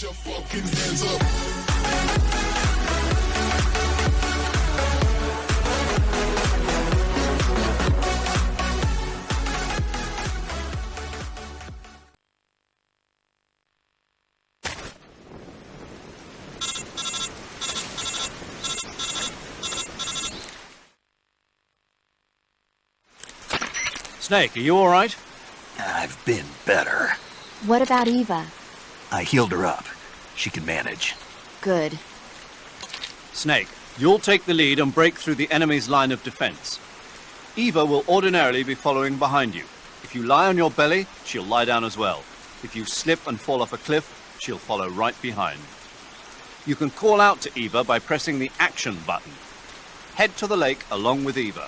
your fucking hands up. Snake, are you all right? I've been better. What about Eva? I healed her up. She can manage. Good. Snake, you'll take the lead and break through the enemy's line of defense. Eva will ordinarily be following behind you. If you lie on your belly, she'll lie down as well. If you slip and fall off a cliff, she'll follow right behind. You can call out to Eva by pressing the action button. Head to the lake along with Eva.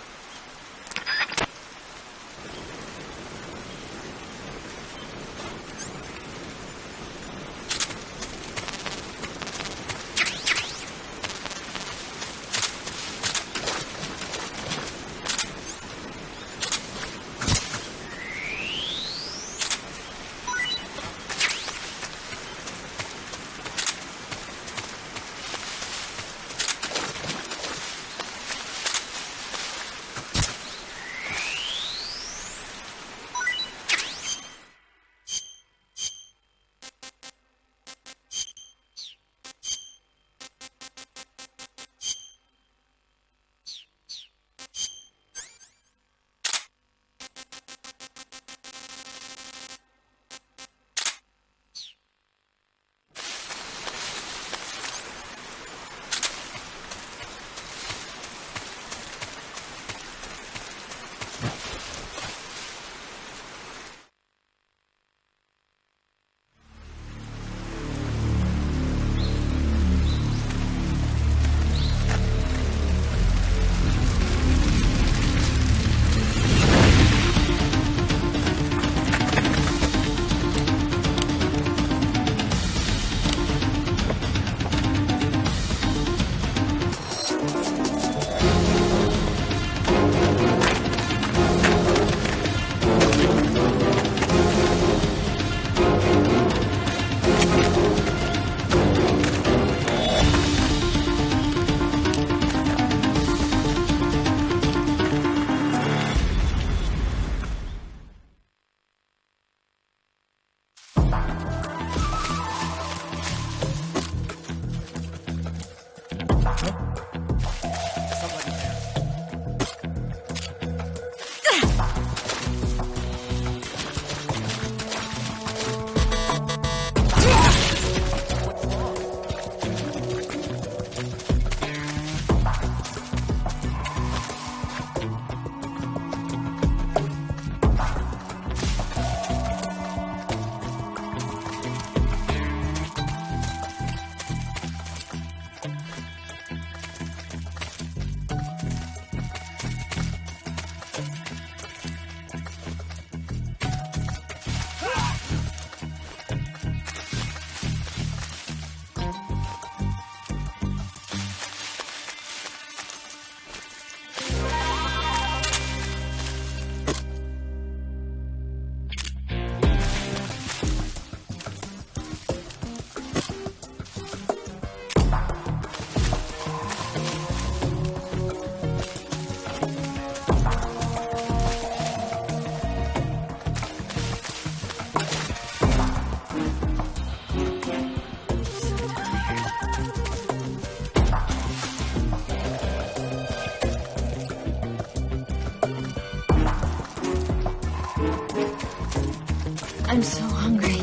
I'm so hungry.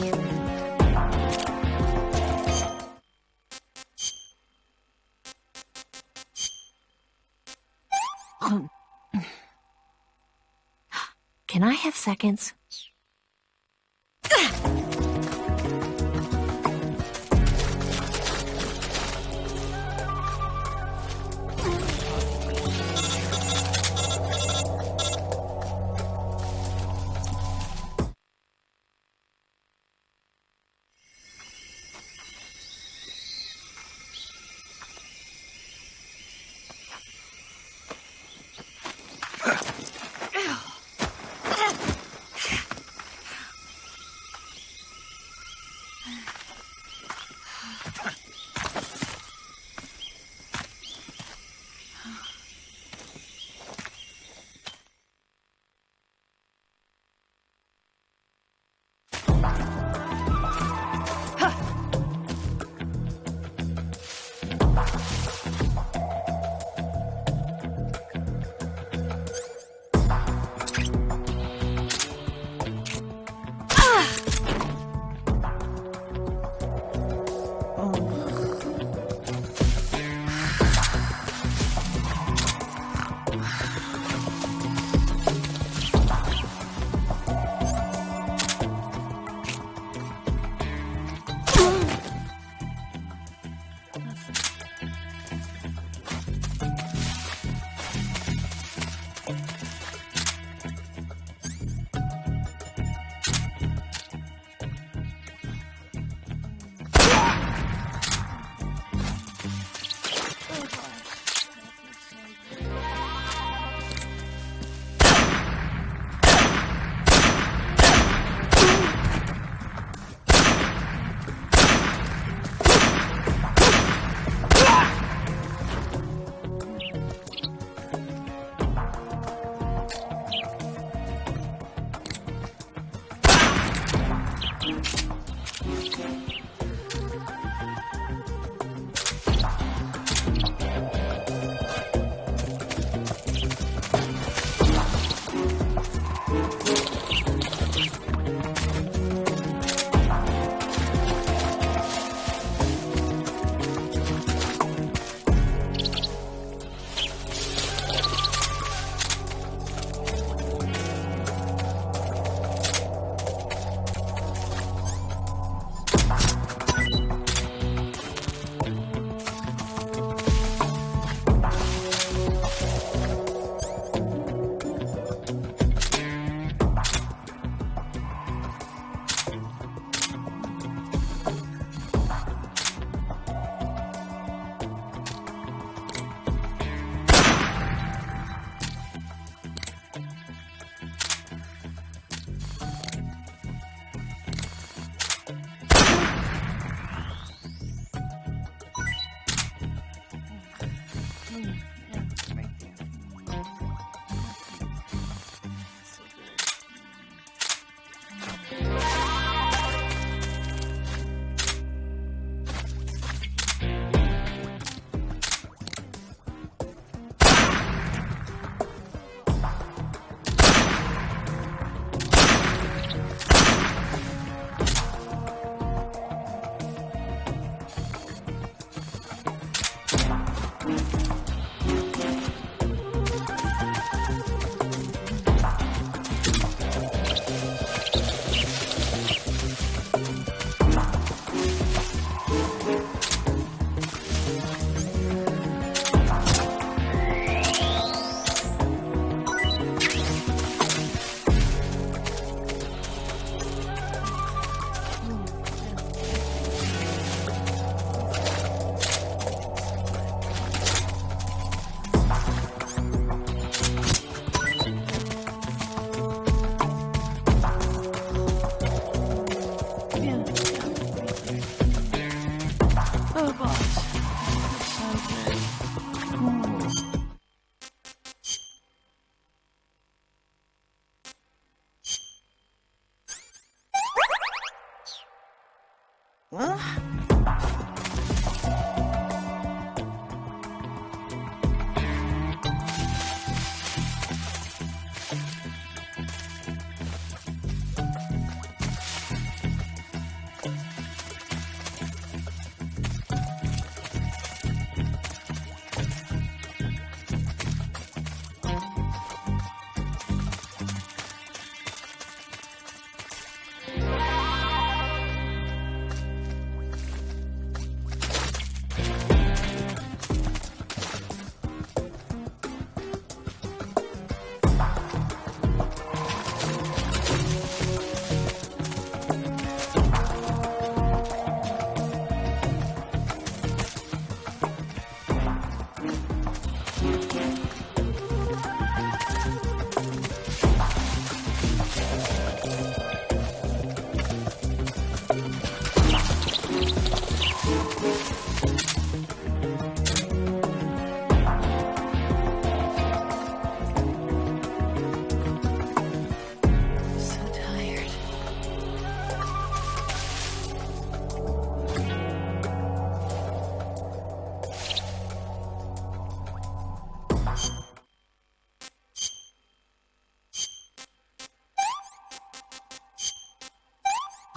Can I have seconds? boss.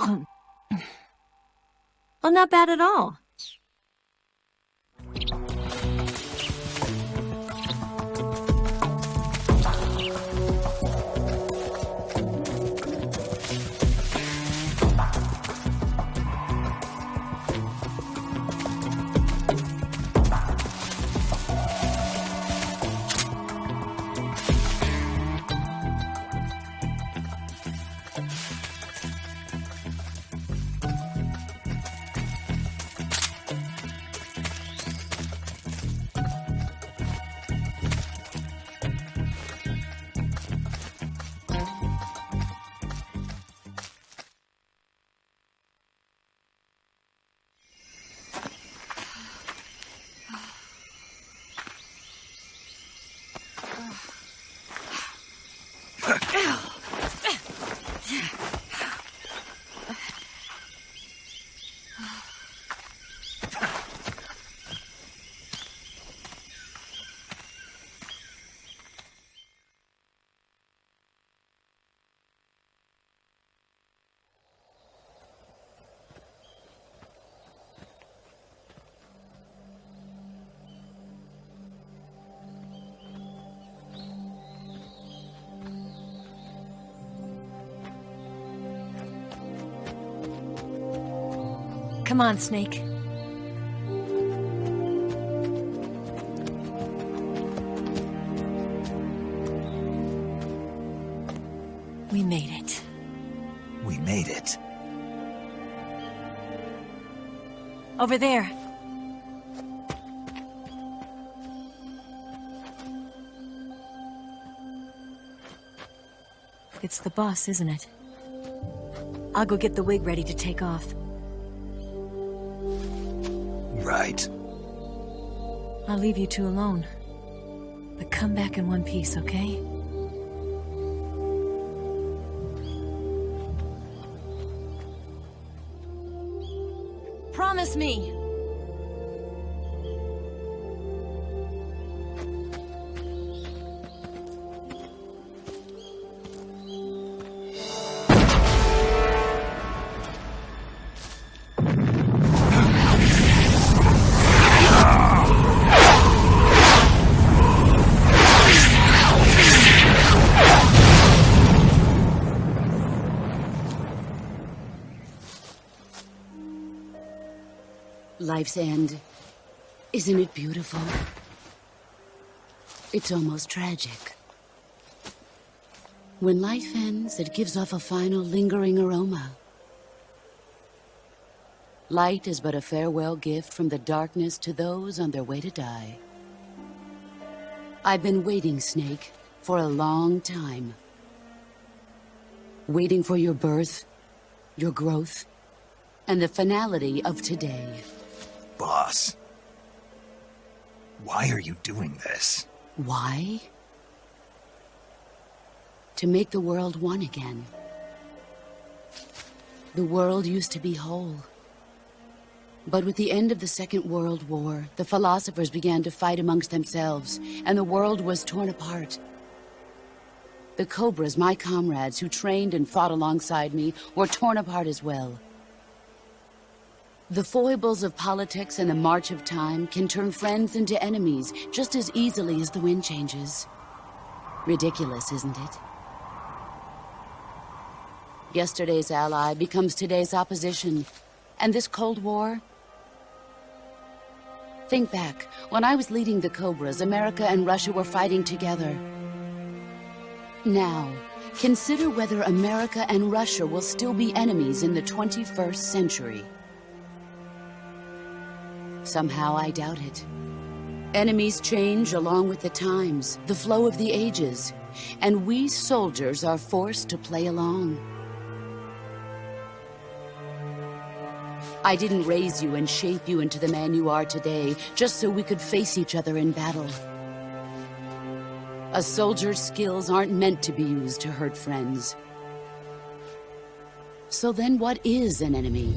600. Well, not bad at all. Come on, Snake. We made it. We made it. Over there. It's the boss, isn't it? I'll go get the wig ready to take off. Right. I'll leave you two alone. But come back in one piece, okay? Promise me! Life's end. Isn't it beautiful? It's almost tragic. When life ends, it gives off a final lingering aroma. Light is but a farewell gift from the darkness to those on their way to die. I've been waiting, Snake, for a long time. Waiting for your birth, your growth, and the finality of today. boss. Why are you doing this? Why? To make the world one again. The world used to be whole. But with the end of the Second World War, the philosophers began to fight amongst themselves, and the world was torn apart. The Cobras, my comrades who trained and fought alongside me, were torn apart as well. The foibles of politics and the march of time can turn friends into enemies just as easily as the wind changes. Ridiculous, isn't it? Yesterday's ally becomes today's opposition. And this Cold War? Think back. When I was leading the Cobras, America and Russia were fighting together. Now, consider whether America and Russia will still be enemies in the 21st century. Somehow I doubt it. Enemies change along with the times, the flow of the ages, and we soldiers are forced to play along. I didn't raise you and shape you into the man you are today just so we could face each other in battle. A soldier's skills aren't meant to be used to hurt friends. So then what is an enemy?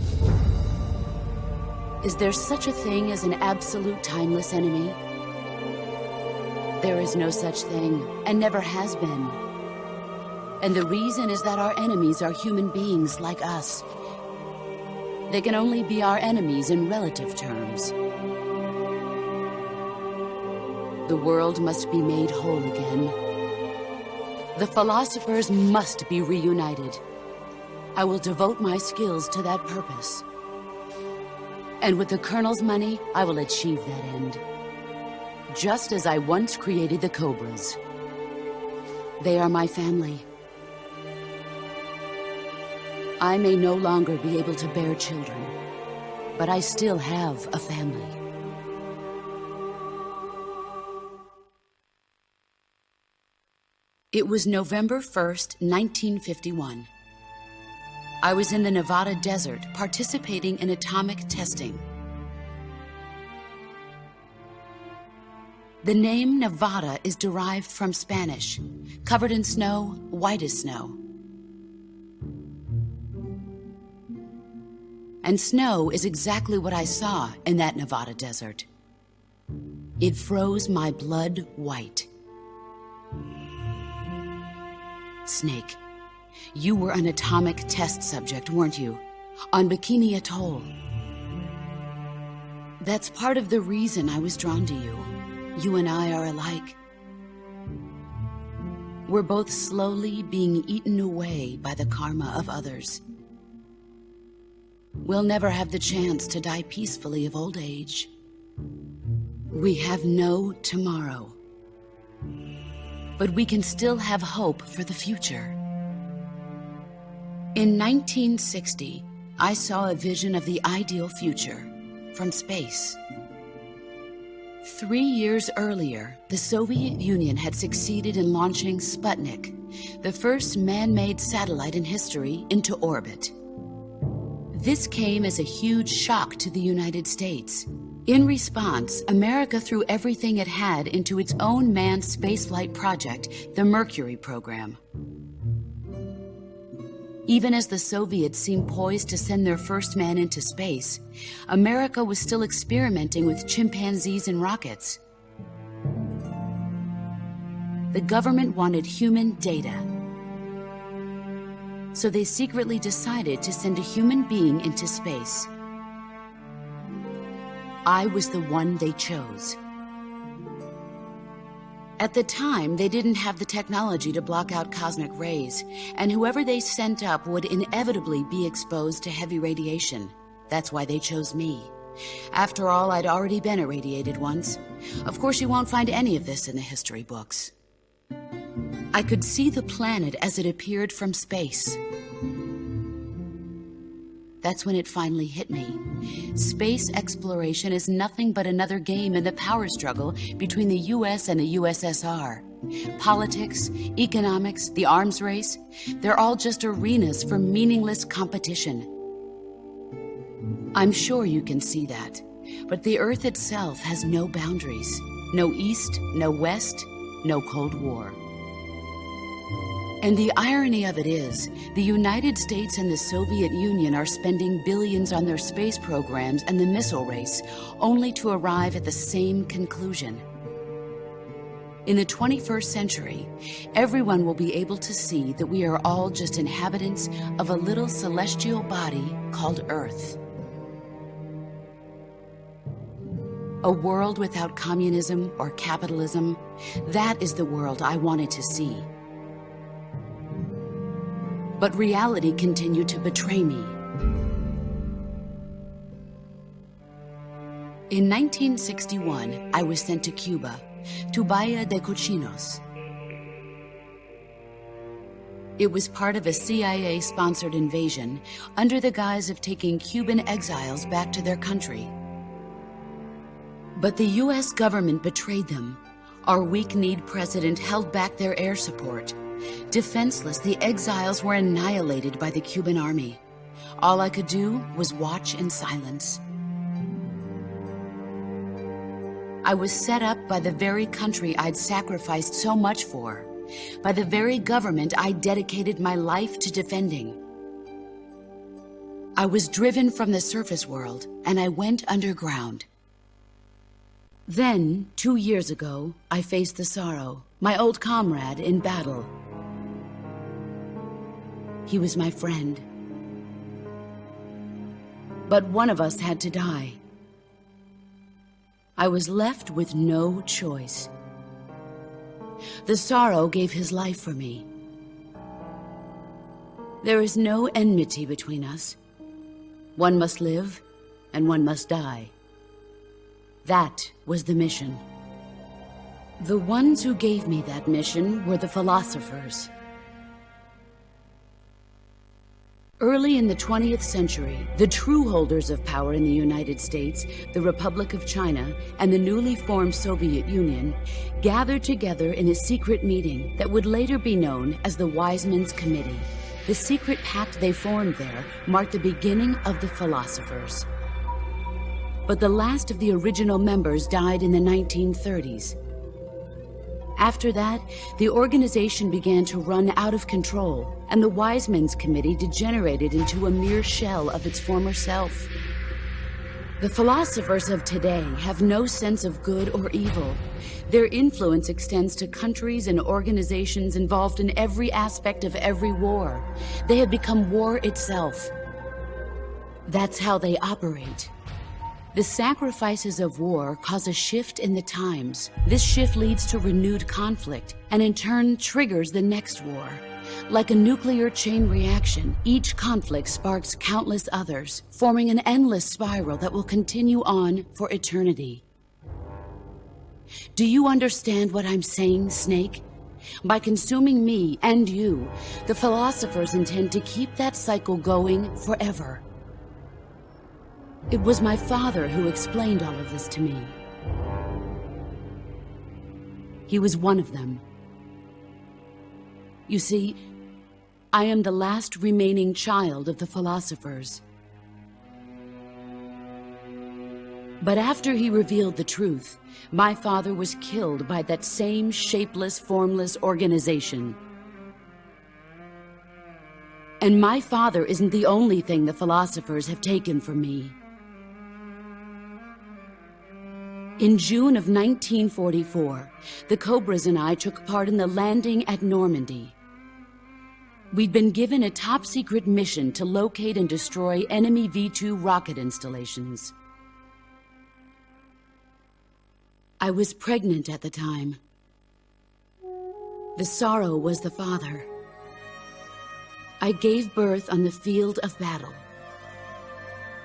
Is there such a thing as an absolute timeless enemy? There is no such thing, and never has been. And the reason is that our enemies are human beings like us. They can only be our enemies in relative terms. The world must be made whole again. The philosophers must be reunited. I will devote my skills to that purpose. And with the Colonel's money, I will achieve that end. Just as I once created the Cobras. They are my family. I may no longer be able to bear children, but I still have a family. It was November 1st, 1951. I was in the Nevada desert participating in atomic testing. The name Nevada is derived from Spanish, covered in snow, white as snow. And snow is exactly what I saw in that Nevada desert. It froze my blood white. Snake, you were an atomic test subject, weren't you? On Bikini Atoll. That's part of the reason I was drawn to you. You and I are alike. We're both slowly being eaten away by the karma of others. We'll never have the chance to die peacefully of old age. We have no tomorrow. But we can still have hope for the future. In 1960, I saw a vision of the ideal future from space. 3 years earlier, the Soviet Union had succeeded in launching Sputnik, the first man-made satellite in history, into orbit. This came as a huge shock to the United States. In response, America threw everything it had into its own manned spaceflight project, the Mercury program. Even as the Soviets seemed poised to send their first man into space, America was still experimenting with chimpanzees and rockets. The government wanted human data. So they secretly decided to send a human being into space. I was the one they chose. At the time, they didn't have the technology to block out cosmic rays, and whoever they sent up would inevitably be exposed to heavy radiation. That's why they chose me. After all, I'd already been irradiated once. Of course, you won't find any of this in the history books. I could see the planet as it appeared from space. That's when it finally hit me. Space exploration is nothing but another game in the power struggle between the US and the USSR. Politics, economics, the arms race, they're all just arenas for meaningless competition. I'm sure you can see that. but the Earth itself has no boundaries. No East, no West, no Cold War. And the irony of it is, the United States and the Soviet Union are spending billions on their space programs and the missile race, only to arrive at the same conclusion. In the 21st century, everyone will be able to see that we are all just inhabitants of a little celestial body called Earth. A world without communism or capitalism, that is the world I wanted to see. But reality continued to betray me. In 1961, I was sent to Cuba, to Bahia de Cochinos. It was part of a CIA-sponsored invasion under the guise of taking Cuban exiles back to their country. But the US government betrayed them. Our weak-kneed president held back their air support. Defenseless, the exiles were annihilated by the Cuban army. All I could do was watch in silence. I was set up by the very country I'd sacrificed so much for, by the very government I dedicated my life to defending. I was driven from the surface world, and I went underground. Then, 2 years ago, I faced the Sorrow, my old comrade in battle. He was my friend. But one of us had to die. I was left with no choice. The Sorrow gave his life for me. There is no enmity between us. One must live, and one must die. That was the mission. The ones who gave me that mission were the philosophers. Early in the 20th century, the true holders of power in the United States, the Republic of China, and the newly formed Soviet Union gathered together in a secret meeting that would later be known as the Wise Men's Committee. The secret pact they formed there marked the beginning of the philosophers. But the last of the original members died in the 1930s. After that, the organization began to run out of control, and the Wise Men's Committee degenerated into a mere shell of its former self. The philosophers of today have no sense of good or evil. Their influence extends to countries and organizations involved in every aspect of every war. They have become war itself. That's how they operate. The sacrifices of war cause a shift in the times. This shift leads to renewed conflict, and in turn triggers the next war. Like a nuclear chain reaction, each conflict sparks countless others, forming an endless spiral that will continue on for eternity. Do you understand what I'm saying, Snake? By consuming me and you, the philosophers intend to keep that cycle going forever. It was my father who explained all of this to me. He was one of them. You see, I am the last remaining child of the philosophers. But after he revealed the truth, my father was killed by that same shapeless, formless organization. And my father isn't the only thing the philosophers have taken from me. In June of 1944, the Cobras and I took part in the landing at Normandy. We'd been given a top-secret mission to locate and destroy enemy V-2 rocket installations. I was pregnant at the time. The Sorrow was the father. I gave birth on the field of battle.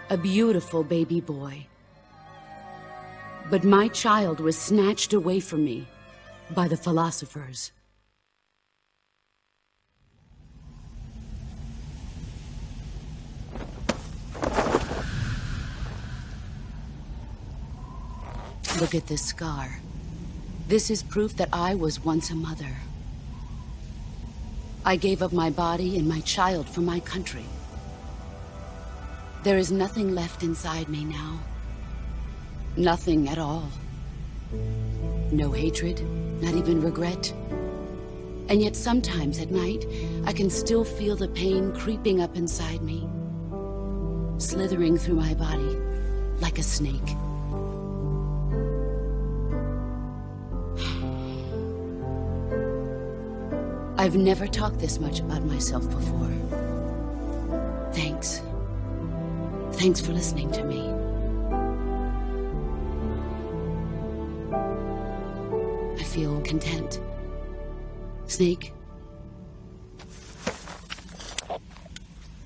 A beautiful baby boy. But my child was snatched away from me by the philosophers. Look at this scar. This is proof that I was once a mother. I gave up my body and my child for my country. There is nothing left inside me now. Nothing at all. No hatred, not even regret. And yet sometimes at night, I can still feel the pain creeping up inside me, slithering through my body like a snake. I've never talked this much about myself before. Thanks. Thanks for listening to me. I feel content. Snake,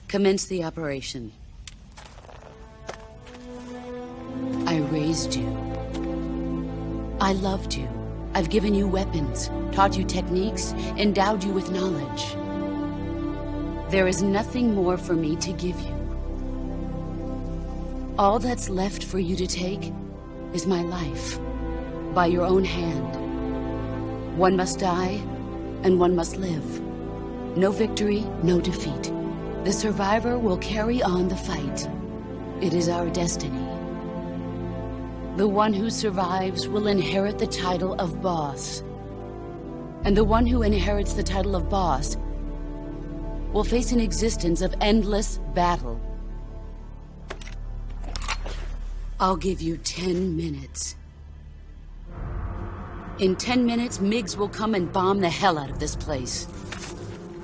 commence the operation. I raised you. I loved you. I've given you weapons, taught you techniques, endowed you with knowledge. There is nothing more for me to give you. All that's left for you to take is my life, by your own hand. One must die, and one must live. No victory, no defeat. The survivor will carry on the fight. It is our destiny. The one who survives will inherit the title of boss. And the one who inherits the title of boss will face an existence of endless battle. I'll give you 10 minutes. In 10 minutes, MiGs will come and bomb the hell out of this place.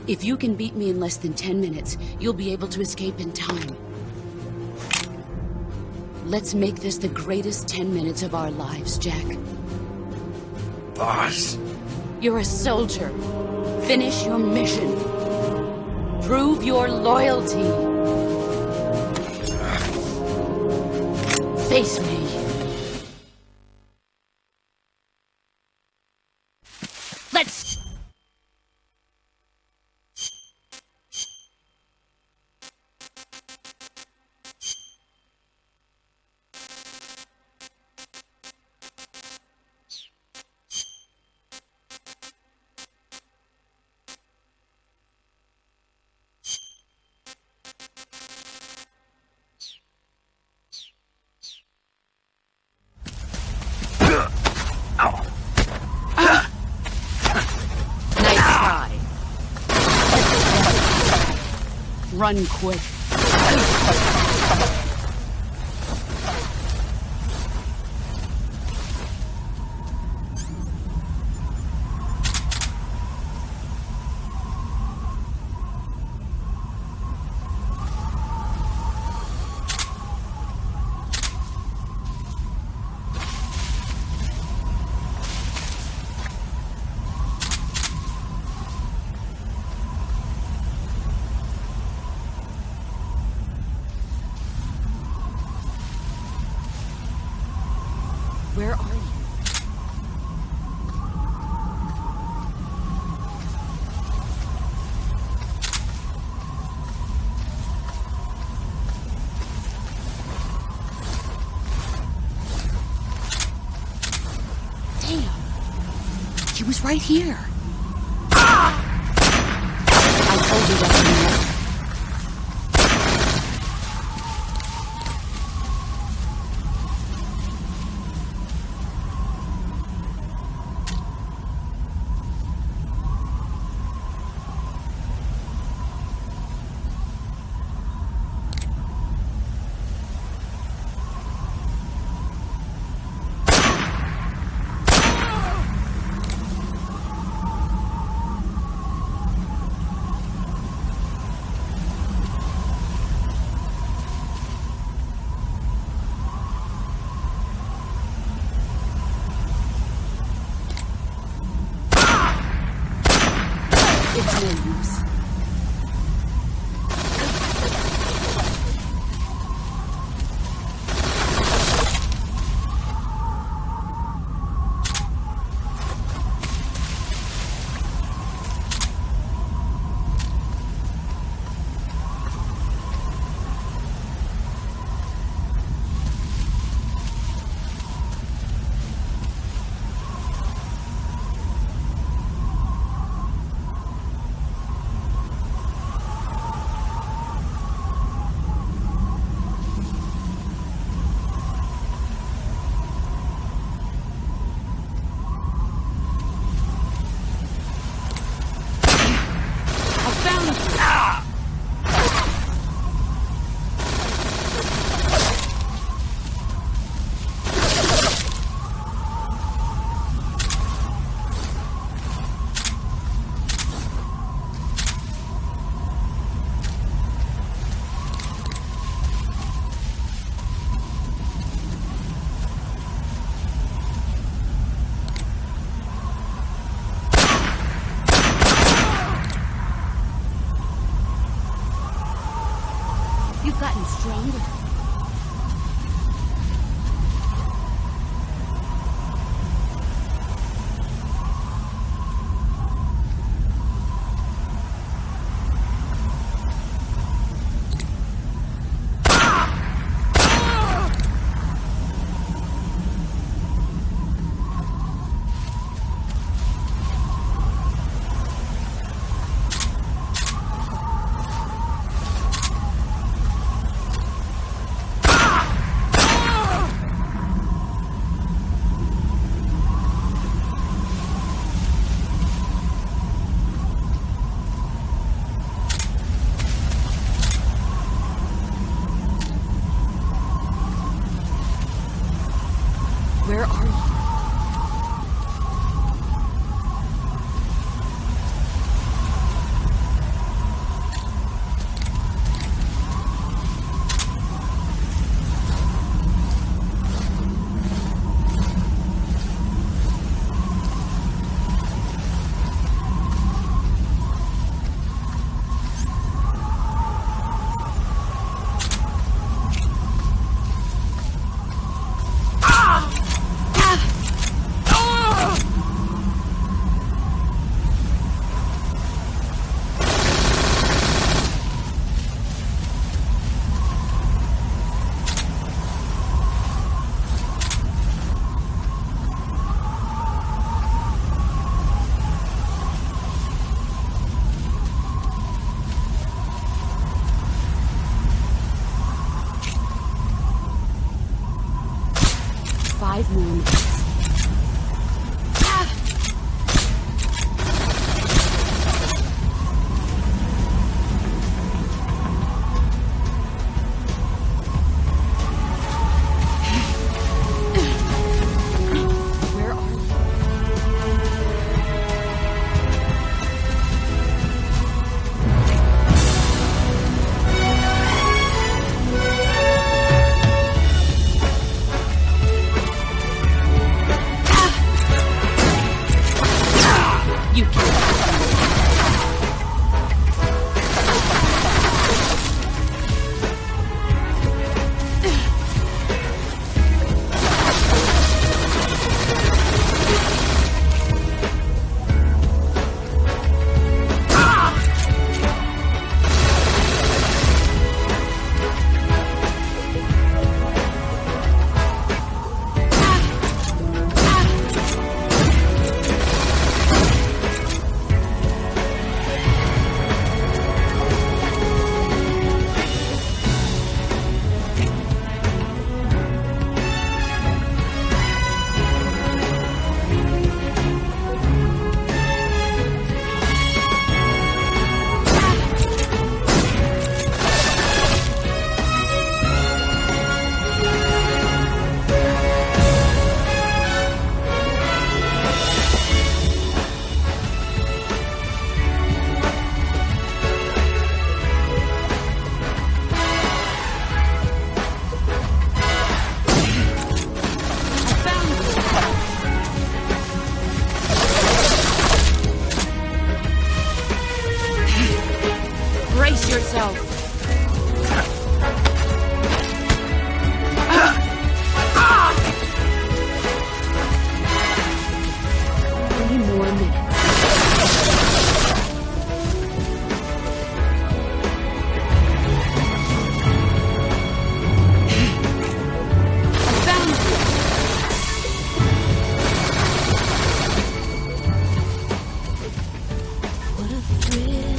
If you can beat me in less than 10 minutes, you'll be able to escape in time. Let's make this the greatest 10 minutes of our lives, Jack. Boss. You're a soldier. Finish your mission. Prove your loyalty. Face me. Let's... Run quick. Where are you? Damn. He was right here. I told you that you know. stronger. Where are you? Five more minutes. Where are you? You brace yourself. 3 more minutes. What a thrill.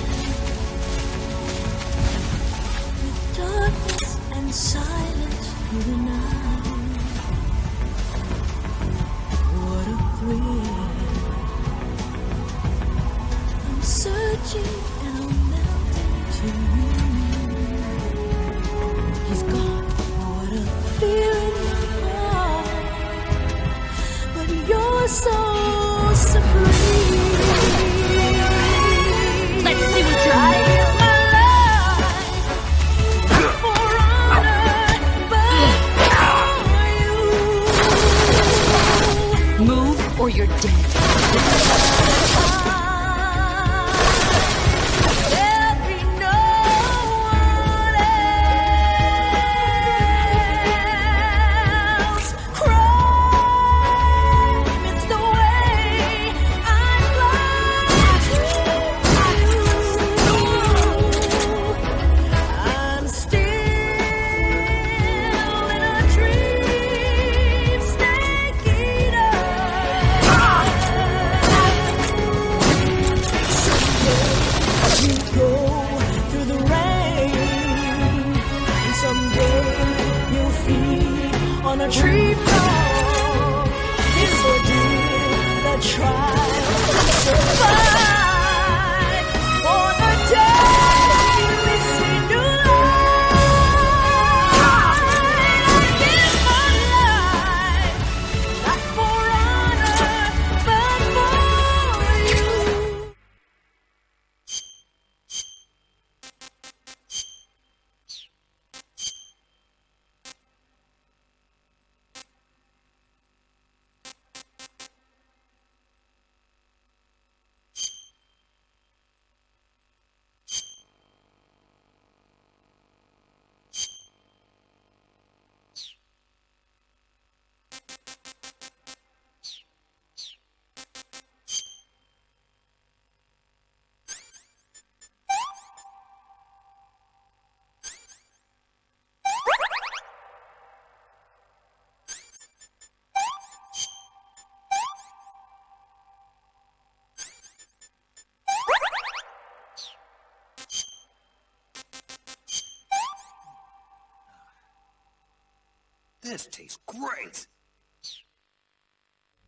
Darkness and silence through the night. What a thrill. I'm searching and I'm melting to you. He's gone. What a feeling in my heart. But you're so supreme. Let's see what you're made of. Move or you're dead. There'll be no one else. tree fall. This will do the trial. Survive for the day we see new light. I give my life, not for honor, but for you. This tastes great.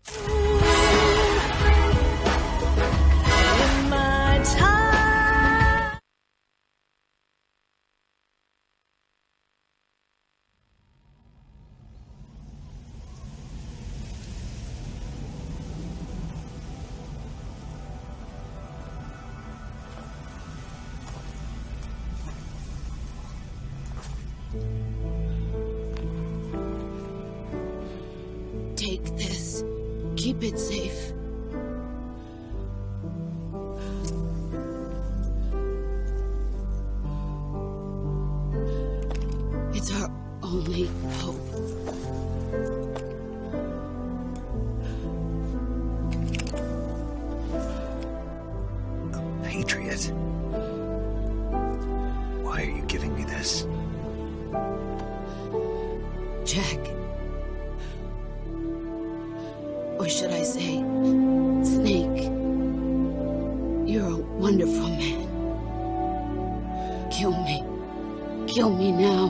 In my time. Take this. Keep it safe. It's our only hope. A patriot? Why are you giving me this? Jack. Or should I say, Snake? You're a wonderful man. Kill me. Kill me now.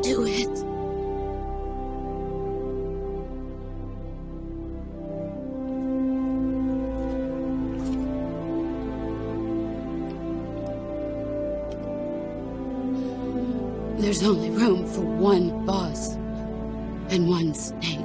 Do it. There's only room for one boss and one snake.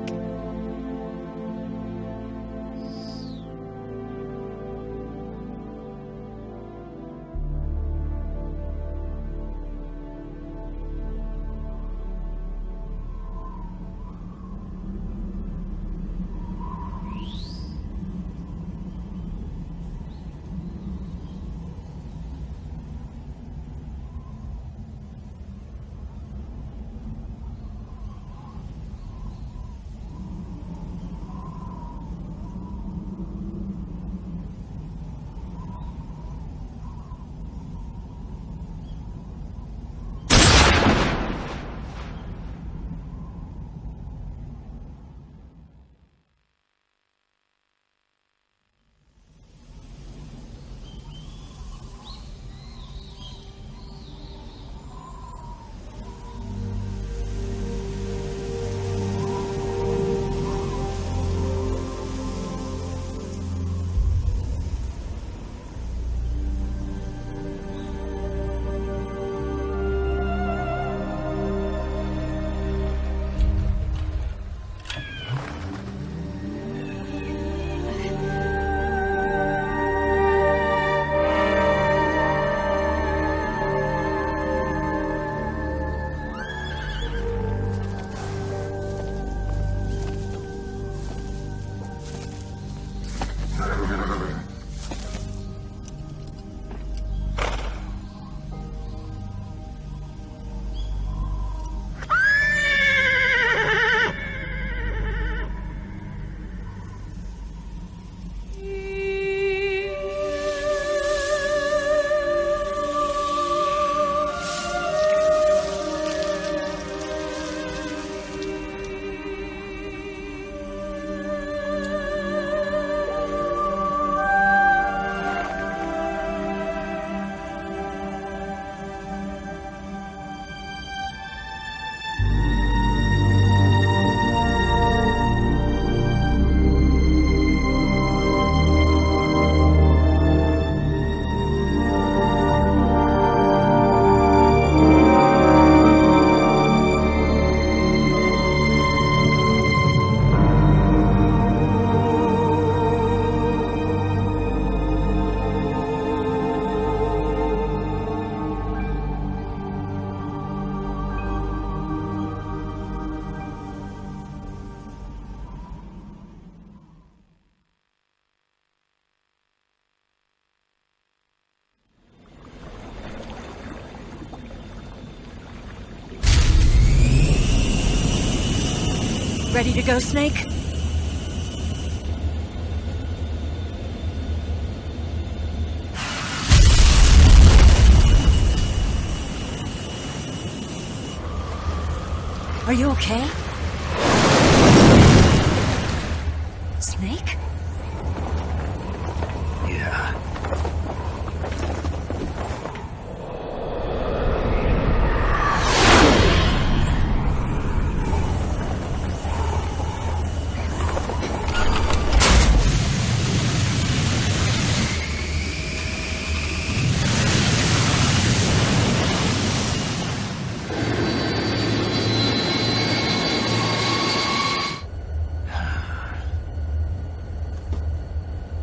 Ready to go, Snake? Are you okay? Snake? Yeah.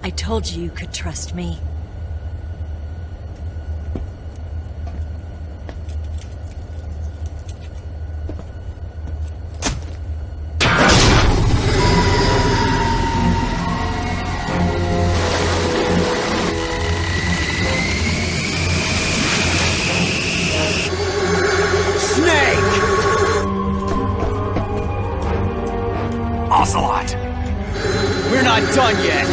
I told you you could trust me. Ocelot! We're not done yet!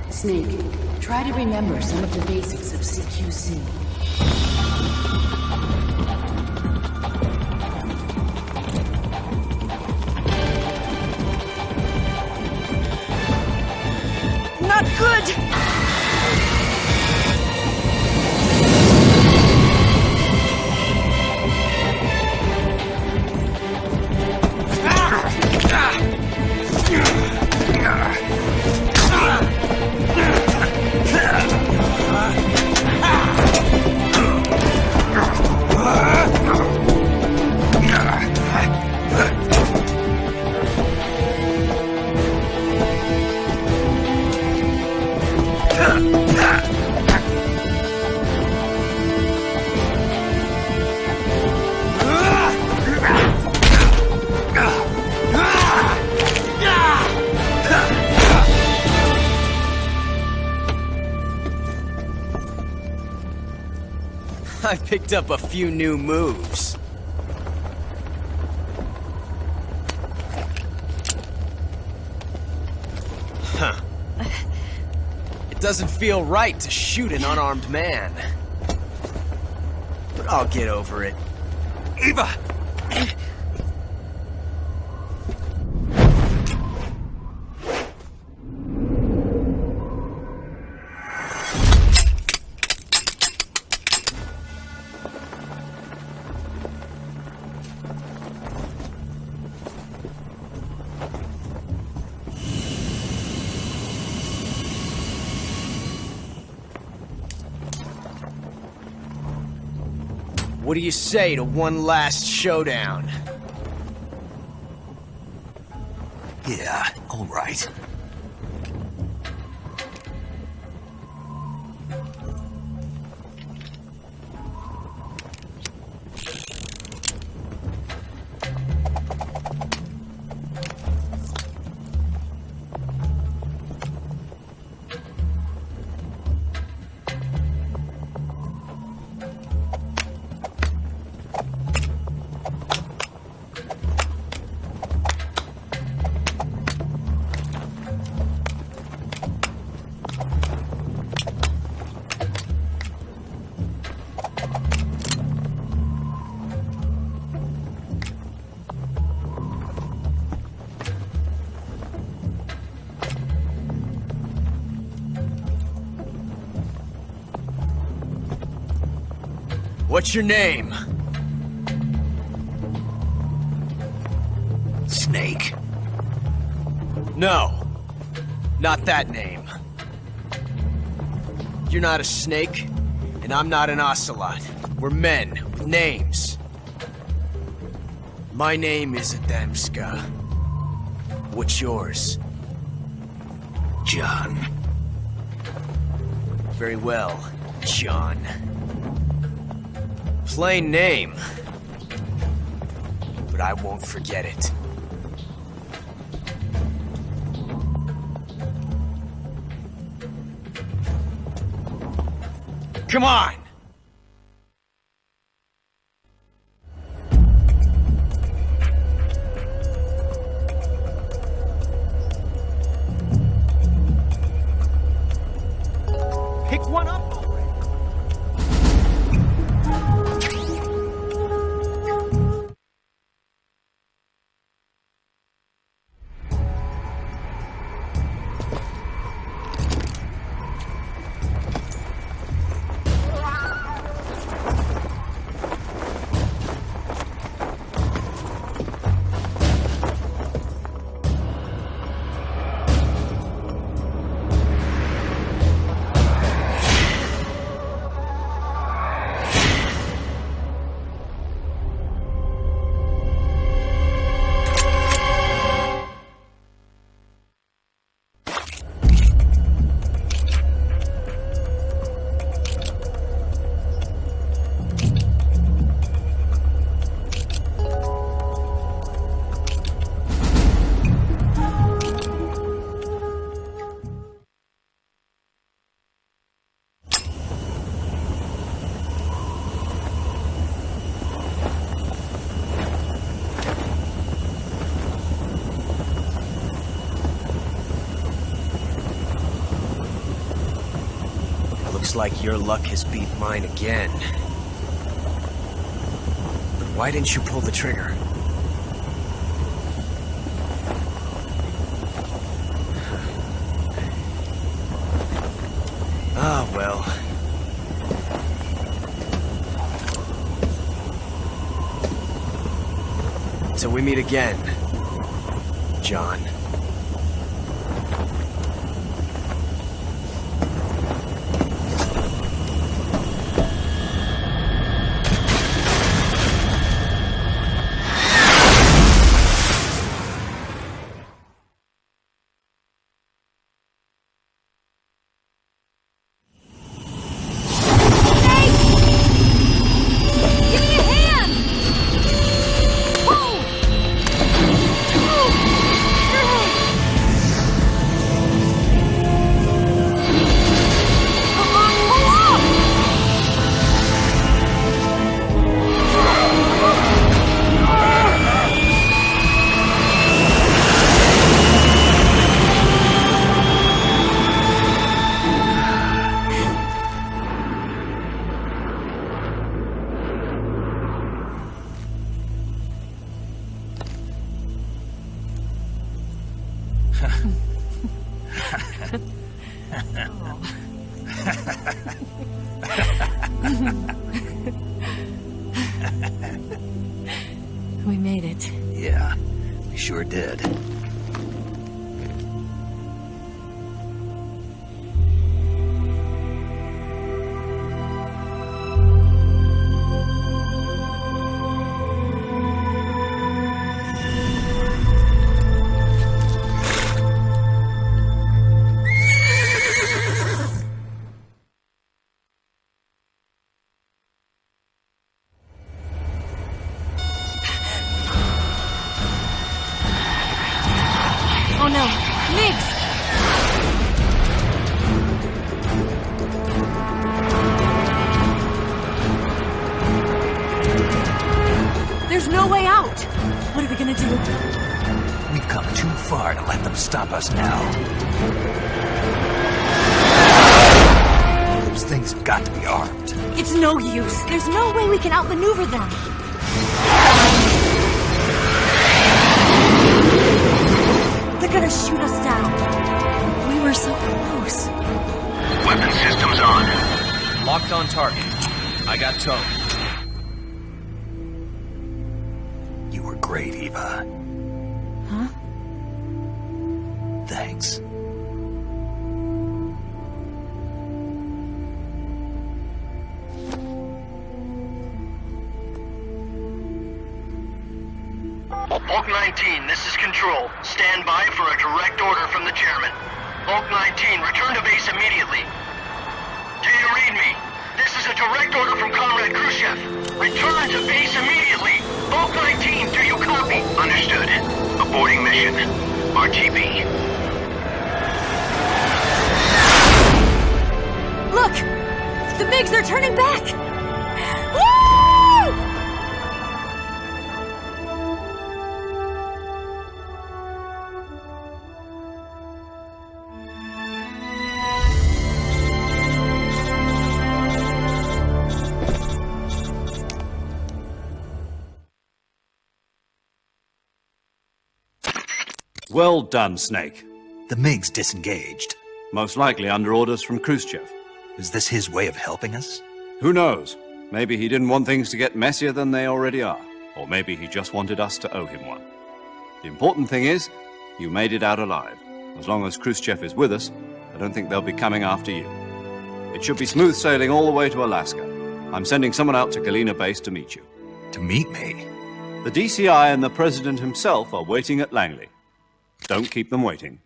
Snake, try to remember some of the basics of CQC. Not good! I picked up a few new moves. Huh. It doesn't feel right to shoot an unarmed man. But I'll get over it. Eva! What do you say to one last showdown? Yeah, all right. What's your name? Snake. No. Not that name. You're not a snake, and I'm not an ocelot. We're men with names. My name is Adamska. What's yours? John. Very well, John. Plain name. But I won't forget it. Come on! Pick one up already. Looks like your luck has beat mine again. But why didn't you pull the trigger? Ah, well. Till we meet again, John. We made it. Yeah, we sure did. Oh no, Migs! There's no way out! What are we gonna do? We've come too far to let them stop us now. Those things have got to be armed. It's no use. There's no way we can outmaneuver them. They're gonna shoot us down. We were so close. Weapon systems on. Locked on target. I got towed. great, Eva. Huh? Thanks. Bulk 19, this is Control. Stand by for a direct order from the chairman. Bulk 19, return to base immediately. Do you read me? This is a direct order from Comrade Khrushchev. Return to base immediately. Bulk 19, do you copy? Understood. Aborting mission. RTB. Look! The MiGs, they're turning back! Woo! Well done, Snake. The MiG's disengaged. Most likely under orders from Khrushchev. Is this his way of helping us? Who knows? Maybe he didn't want things to get messier than they already are. Or maybe he just wanted us to owe him one. The important thing is, you made it out alive. As long as Khrushchev is with us, I don't think they'll be coming after you. It should be smooth sailing all the way to Alaska. I'm sending someone out to Galena Base to meet you. To meet me? The DCI and the President himself are waiting at Langley. Don't keep them waiting.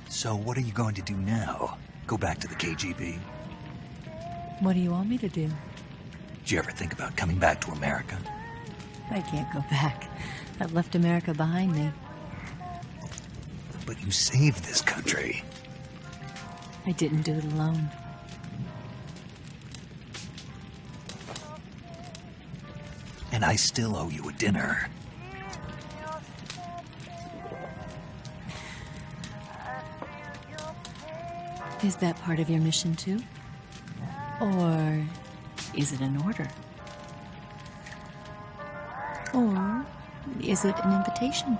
So what are you going to do now? Go back to the KGB? What do you want me to do? Did you ever think about coming back to America? I can't go back. I've left America behind me. But you saved this country. I didn't do it alone. And I still owe you a dinner. Is that part of your mission too? Or is it an order? Or is it an invitation?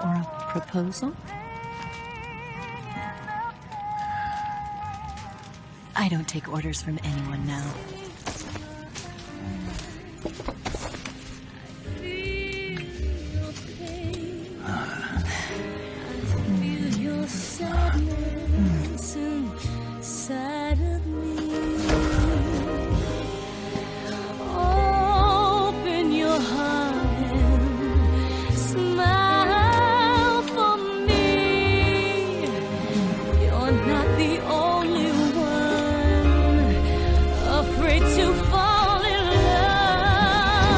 Or a proposal? I don't take orders from anyone now. To fall in love.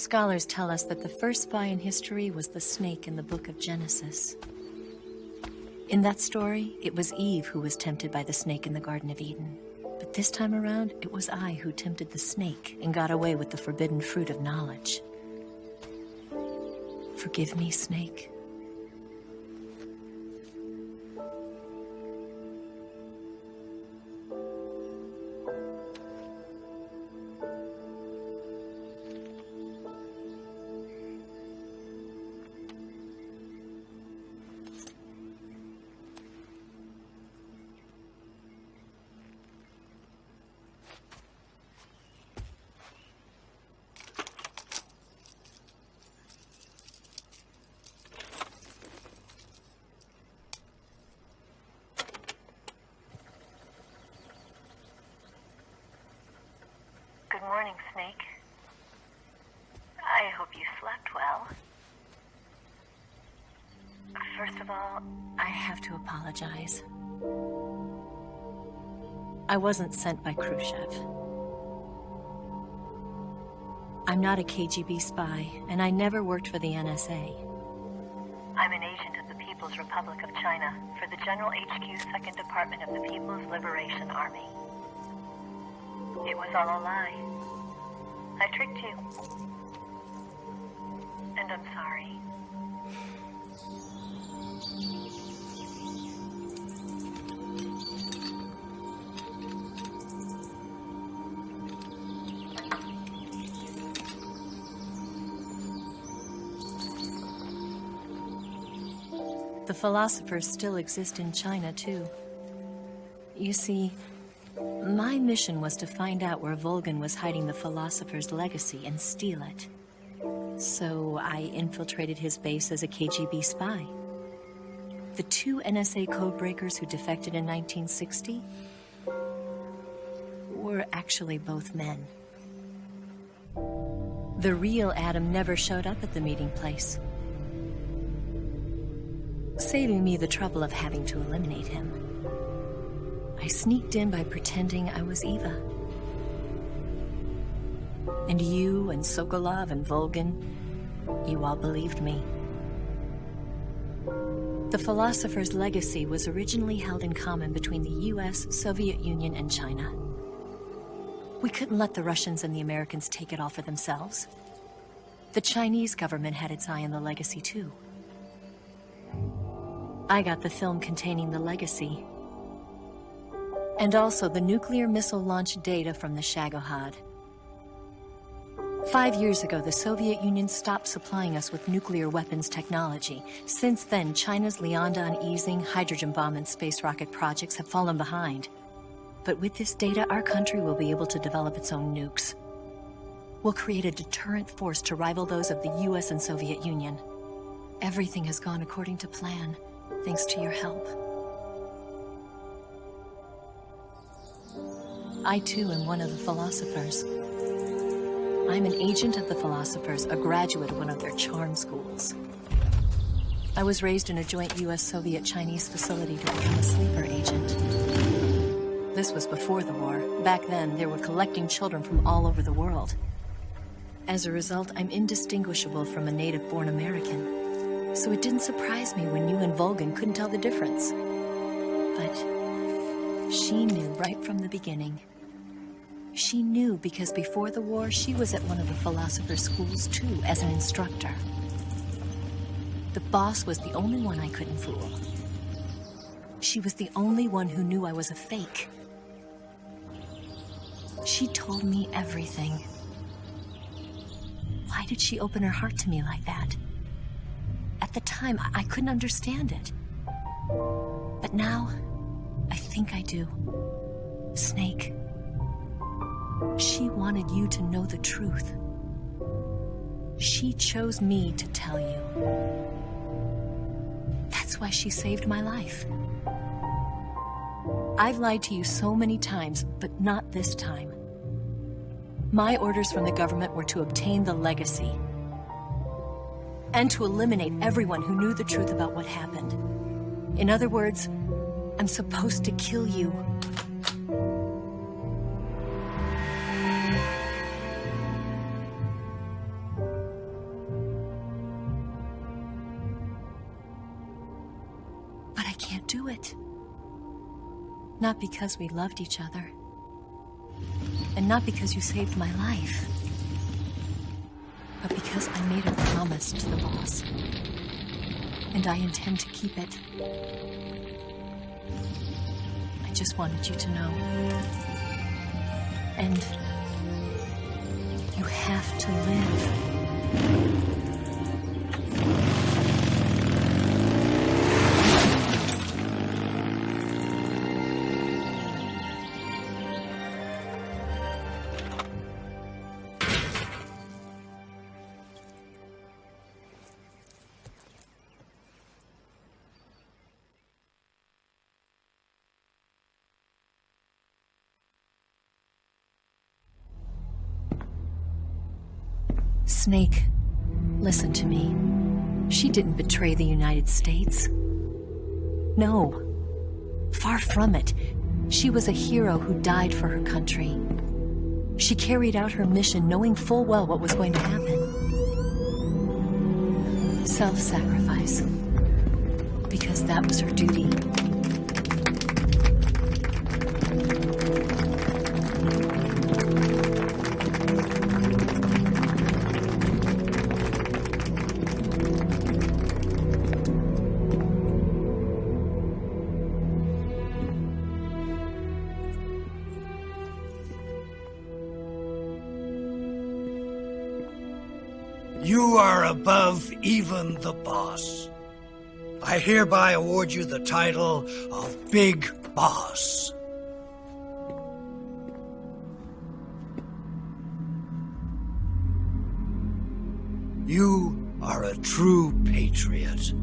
Scholars tell us that the first spy in history was the snake in the book of Genesis. In that story, it was Eve who was tempted by the snake in the Garden of Eden. But this time around, it was I who tempted the snake and got away with the forbidden fruit of knowledge. Forgive me, Snake. Good morning, Snake. I hope you slept well. First of all, I have to apologize. I wasn't sent by Khrushchev. I'm not a KGB spy, and I never worked for the NSA. I'm an agent of the People's Republic of China for the General HQ 2nd Department of the People's Liberation Army. It was all a lie. I tricked you. And I'm sorry. The philosophers still exist in China, too. You see, my mission was to find out where Volgin was hiding the philosopher's legacy and steal it. So I infiltrated his base as a KGB spy. The 2 NSA codebreakers who defected in 1960 were actually both men. The real Adam never showed up at the meeting place, saving me the trouble of having to eliminate him. I sneaked in by pretending I was Eva. And you and Sokolov and Volgin, you all believed me. The philosopher's legacy was originally held in common between the US, Soviet Union, and China. We couldn't let the Russians and the Americans take it all for themselves. The Chinese government had its eye on the legacy, too. I got the film containing the legacy, and also the nuclear missile launch data from the Shagohod. 5 years ago, the Soviet Union stopped supplying us with nuclear weapons technology. Since then, China's Liaodong easing, hydrogen bomb, and space rocket projects have fallen behind. But with this data, our country will be able to develop its own nukes. We'll create a deterrent force to rival those of the US and Soviet Union. Everything has gone according to plan, thanks to your help. I, too, am one of the philosophers. I'm an agent of the philosophers, a graduate of one of their charm schools. I was raised in a joint US-Soviet-Chinese facility to become a sleeper agent. This was before the war. Back then, they were collecting children from all over the world. As a result, I'm indistinguishable from a native-born American. So it didn't surprise me when you and Volgin couldn't tell the difference. But she knew right from the beginning. She knew because before the war, she was at one of the philosopher's schools too, as an instructor. The boss was the only one I couldn't fool. She was the only one who knew I was a fake. She told me everything. Why did she open her heart to me like that? At the time, I couldn't understand it. But now, I think I do. Snake. She wanted you to know the truth. She chose me to tell you. That's why she saved my life. I've lied to you so many times, but not this time. My orders from the government were to obtain the legacy and to eliminate everyone who knew the truth about what happened. In other words, I'm supposed to kill you. can't do it. Not because we loved each other. And not because you saved my life. But because I made a promise to the boss. And I intend to keep it. I just wanted you to know. And you have to live. Snake, listen to me. She didn't betray the United States. No. Far from it. She was a hero who died for her country. She carried out her mission knowing full well what was going to happen. Self-sacrifice. Because that was her duty. You are above even the boss. I hereby award you the title of Big Boss. You are a true patriot.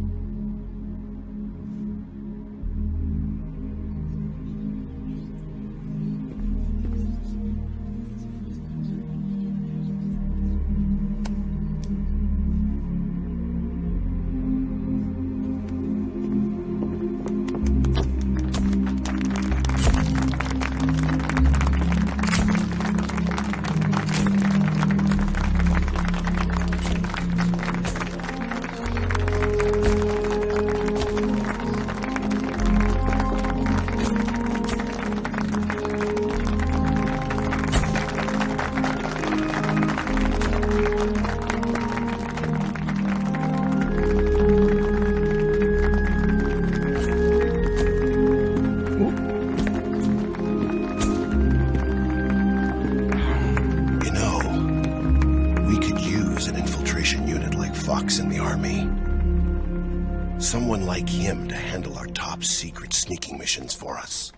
Someone like him to handle our top secret sneaking missions for us.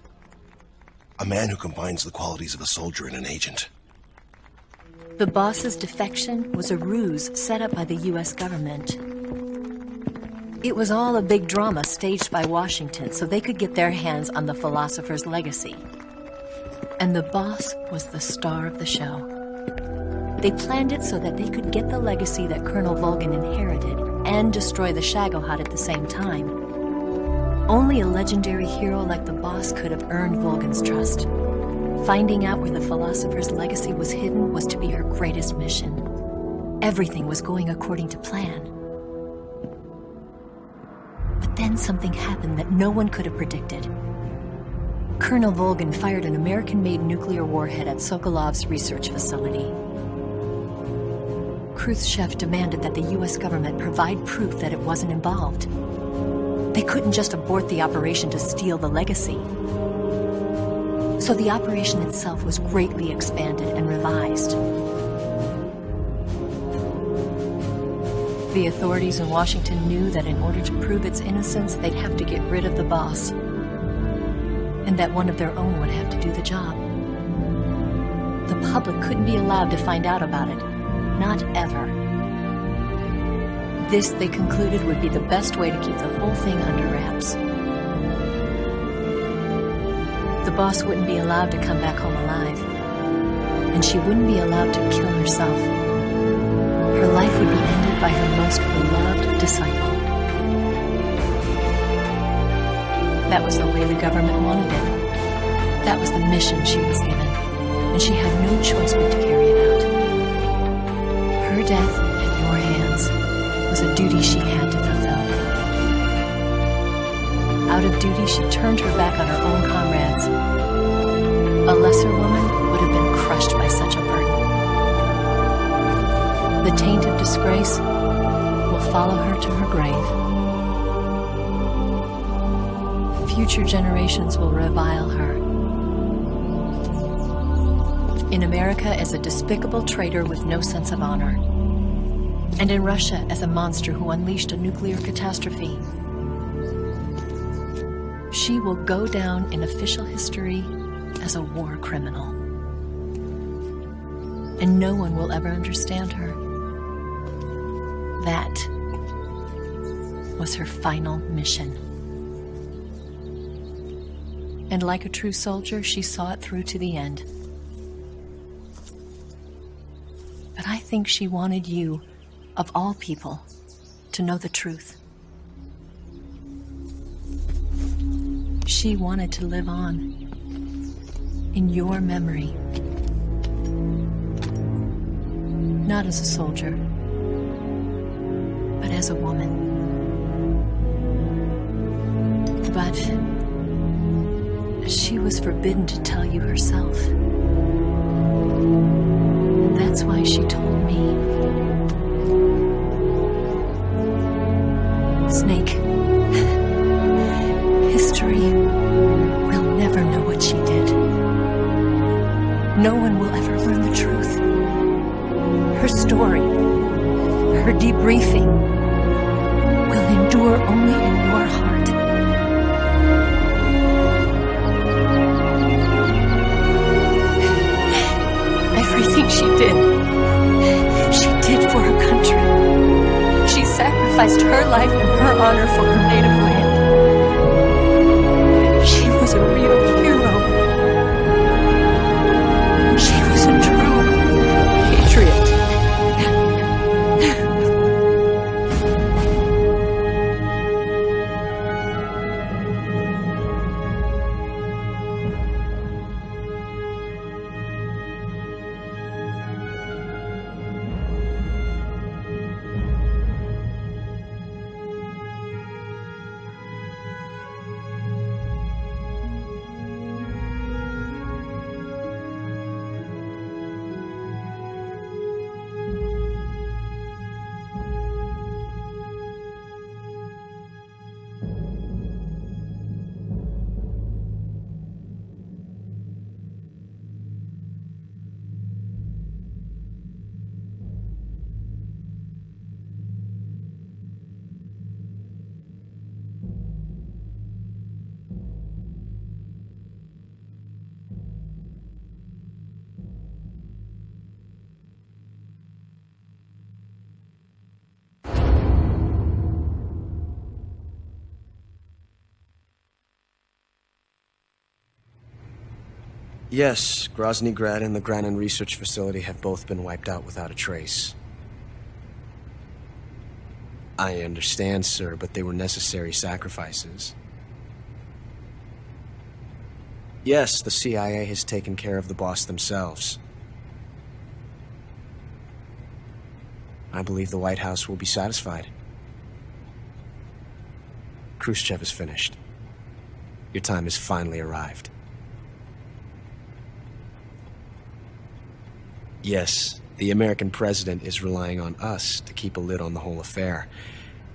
A man who combines the qualities of a soldier and an agent. The boss's defection was a ruse set up by the US government. It was all a big drama staged by Washington so they could get their hands on the philosopher's legacy. And the boss was the star of the show. They planned it so that they could get the legacy that Colonel Volgin inherited and destroy the Shagohod at the same time. Only a legendary hero like the boss could have earned Volgin's trust. Finding out where the philosopher's legacy was hidden was to be her greatest mission. Everything was going according to plan. But then something happened that no one could have predicted. Colonel Volgin fired an American-made nuclear warhead at Sokolov's research facility. Khrushchev demanded that the US government provide proof that it wasn't involved. They couldn't just abort the operation to steal the legacy. So the operation itself was greatly expanded and revised. The authorities in Washington knew that in order to prove its innocence, they'd have to get rid of the boss. And that one of their own would have to do the job. The public couldn't be allowed to find out about it. Not ever. This, they concluded, would be the best way to keep the whole thing under wraps. The boss wouldn't be allowed to come back home alive. And she wouldn't be allowed to kill herself. Her life would be ended by her most beloved disciple. That was the way the government wanted it. That was the mission she was given. And she had no choice but to carry it out. Her death at your hands was a duty she had to fulfill. Out of duty, she turned her back on her own comrades. A lesser woman would have been crushed by such a burden. The taint of disgrace will follow her to her grave. Future generations will revile her. In America as a despicable traitor with no sense of honor. And in Russia as a monster who unleashed a nuclear catastrophe. She will go down in official history as a war criminal. And no one will ever understand her. That was her final mission. And like a true soldier, she saw it through to the end. But I think she wanted you, of all people, to know the truth. She wanted to live on in your memory. Not as a soldier, but as a woman. But she was forbidden to tell you herself. That's why she told me. Snake, history will never know what she did. No one will ever learn the truth. Her story, her debriefing, will endure only in your heart. Everything she did for her country. She sacrificed her life and her honor for her native land. She was a real hero. She was a true patriot. Yes, Grozny Grad and the Granin Research Facility have both been wiped out without a trace. I understand, sir, but they were necessary sacrifices. Yes, the CIA has taken care of the boss themselves. I believe the White House will be satisfied. Khrushchev is finished. Your time has finally arrived. Yes, the American president is relying on us to keep a lid on the whole affair.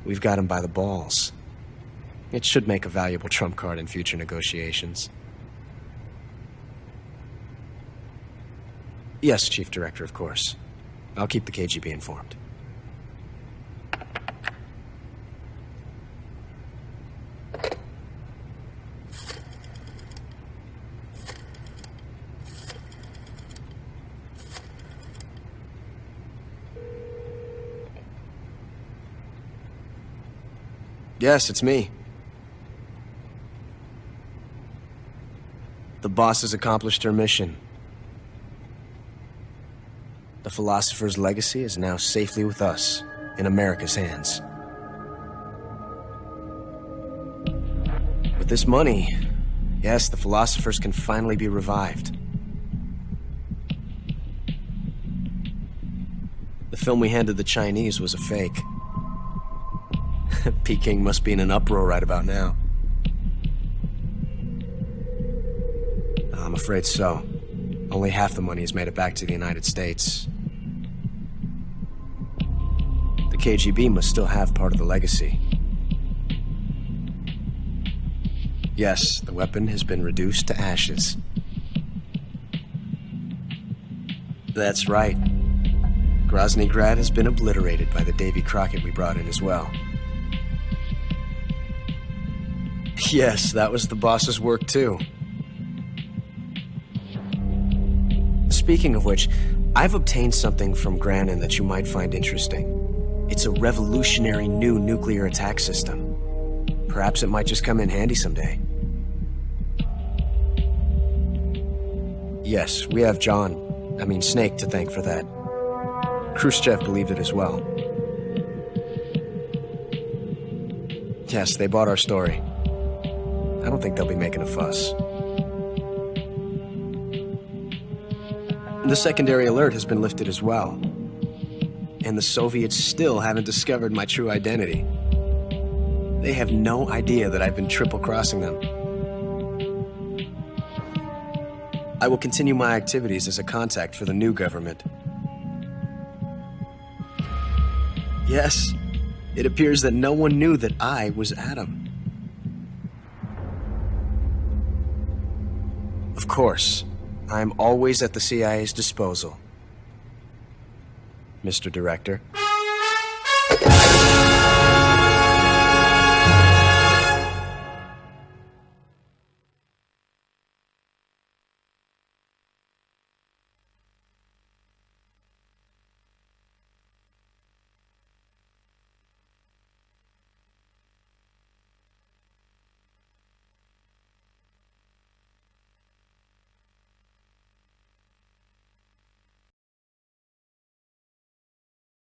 We've got him by the balls. It should make a valuable trump card in future negotiations. Yes, Chief Director, of course. I'll keep the KGB informed. Yes, it's me. The boss has accomplished her mission. The philosopher's legacy is now safely with us, in America's hands. With this money, yes, the philosophers can finally be revived. The film we handed the Chinese was a fake. Peking must be in an uproar right about now. I'm afraid so. Only half the money has made it back to the United States. The KGB must still have part of the legacy. Yes, the weapon has been reduced to ashes. That's right. Groznygrad has been obliterated by the Davy Crockett we brought in as well. Yes, that was the boss's work too. Speaking of which, I've obtained something from Granin that you might find interesting. It's a revolutionary new nuclear attack system. Perhaps it might just come in handy someday. Yes, we have Snake to thank for that. Khrushchev believed it as well. Yes, they bought our story. I don't think they'll be making a fuss. The secondary alert has been lifted as well. And the Soviets still haven't discovered my true identity. They have no idea that I've been triple-crossing them. I will continue my activities as a contact for the new government. Yes, it appears that no one knew that I was Adam. Of course, I'm always at the CIA's disposal, Mr. Director.